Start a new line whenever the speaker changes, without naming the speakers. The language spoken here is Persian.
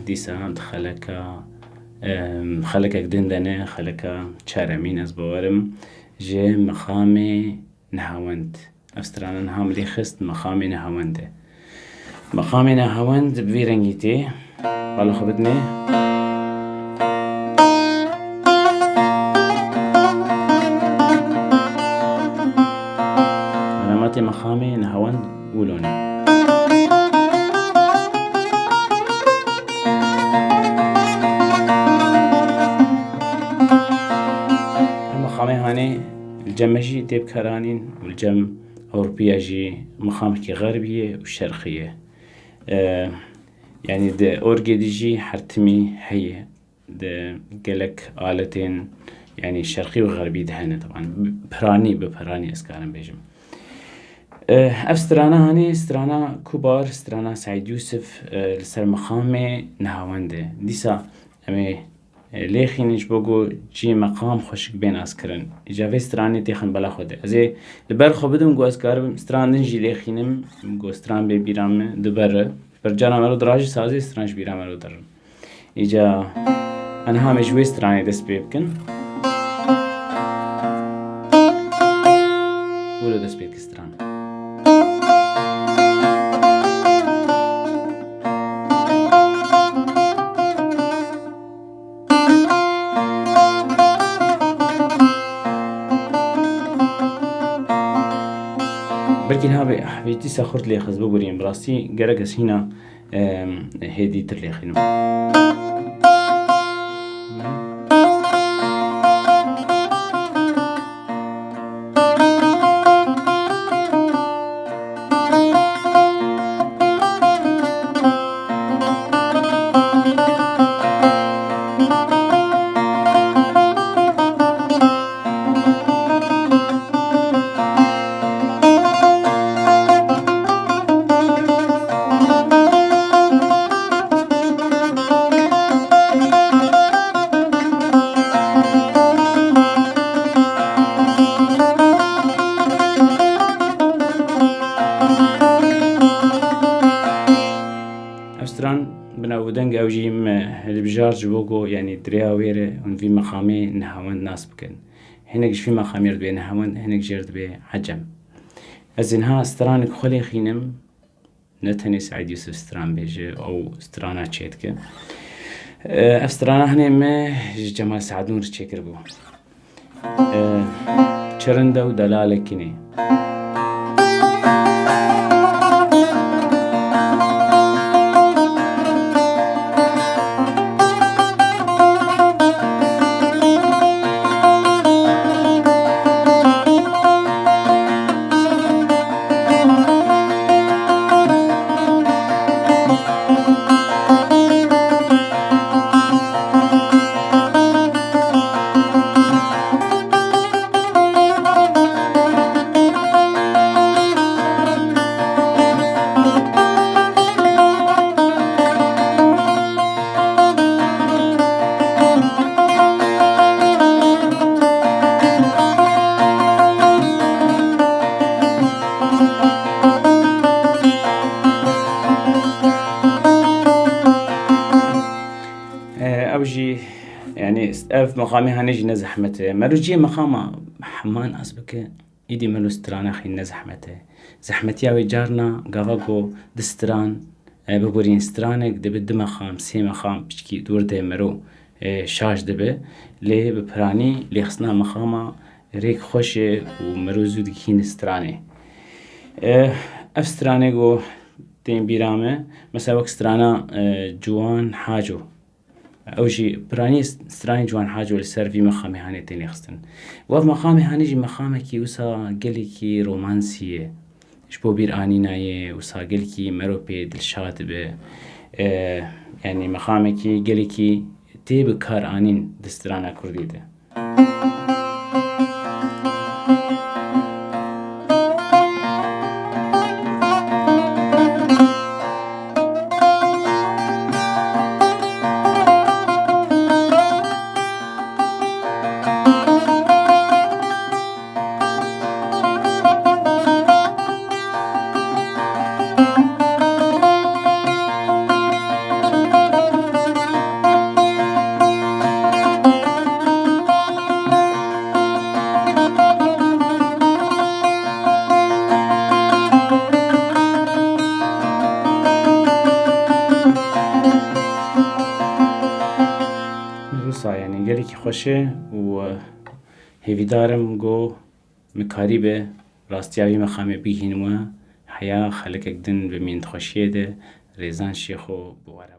دیسا خلکک دندنه خلکا چارمین از باورم جه مقام نهاوند افسترانه نهام لی خست مقام نهاونده مقام نهاوند بوی رنگیتی بالا خبتنی علامات مقام نهاوند قولوني مقامي هاني الجمجي تيب كرانين والجم أوروبية جي مقامك غربية وشرقية يعني ده أورجي دي جي حرتمي هي ده قلك آلتين يعني شرقي وغربي دهنا طبعا ببراني أسكارن بيجم أفسترانا هاني استرانا كبار استرانا سعيد يوسف لسر مقامي نهاونده ديسا أمي ليخينش بوغو جي مقام خوشك بين أسكرن إجابة استراني تيخن بلا خوده أزي لبر خو بدم گو أسكارم استران دنجي ليخينم گو استران بي بيرام دبر برجانا مرو دراجي سازي استرانش بيرام مرو درم إجا أنا هامش وي استراني دست بيبكن ولو دست بيبك استران بركي هابي حبيتي ساخرت لي خز بقولين براسي جرجس هنا هدي ترليخين بناودنگ اوجیم البجارج بوگو يعني دريا ويره ون في مقامي نهاوند ناس بكن هناكش في مقامي رد بي نهاوند هناك جرد بي عجم ازنها استرانك خلي خينم نتني سعيد يوسف استران بيجي او استرانا تشيتك استرانا هني ما جمال سعد نور تشيكر بو چرندو دلالكيني أوجي يعني أف مقامي هنيجي نزحمته مروجي مقامة حمان أسبك إيدي ملو استران أخي نزحمته زحمتي أوي جارنا قافقو دستران ببورين استرانك دب دمخام سي مقام بشكي دور ده مرو شاش دبه ليه ببراني ليه خصنا مقامة ريك خوشه ومرو زود كين استراني أفستراني جو تين بيرامه مثلا وقت استرانا جوان حاجو أوجي براني استراني جوان حاجة لسر في مقامي هاني تاني خستن وف مقامي هاني جي مقامي كي وسا قلي كي رومانسية شبو بير آنيناية وسا قلي كي مروبي دلشاد به يعني مقامي كي قلي كي تيب كار آنين دسترانا كردي ده خوشه و هیویدارم گو مکاری به راستیاوی مقام بیهین و حیا خلقك دن بمين خوشيه ده ريزان شيخو بوارا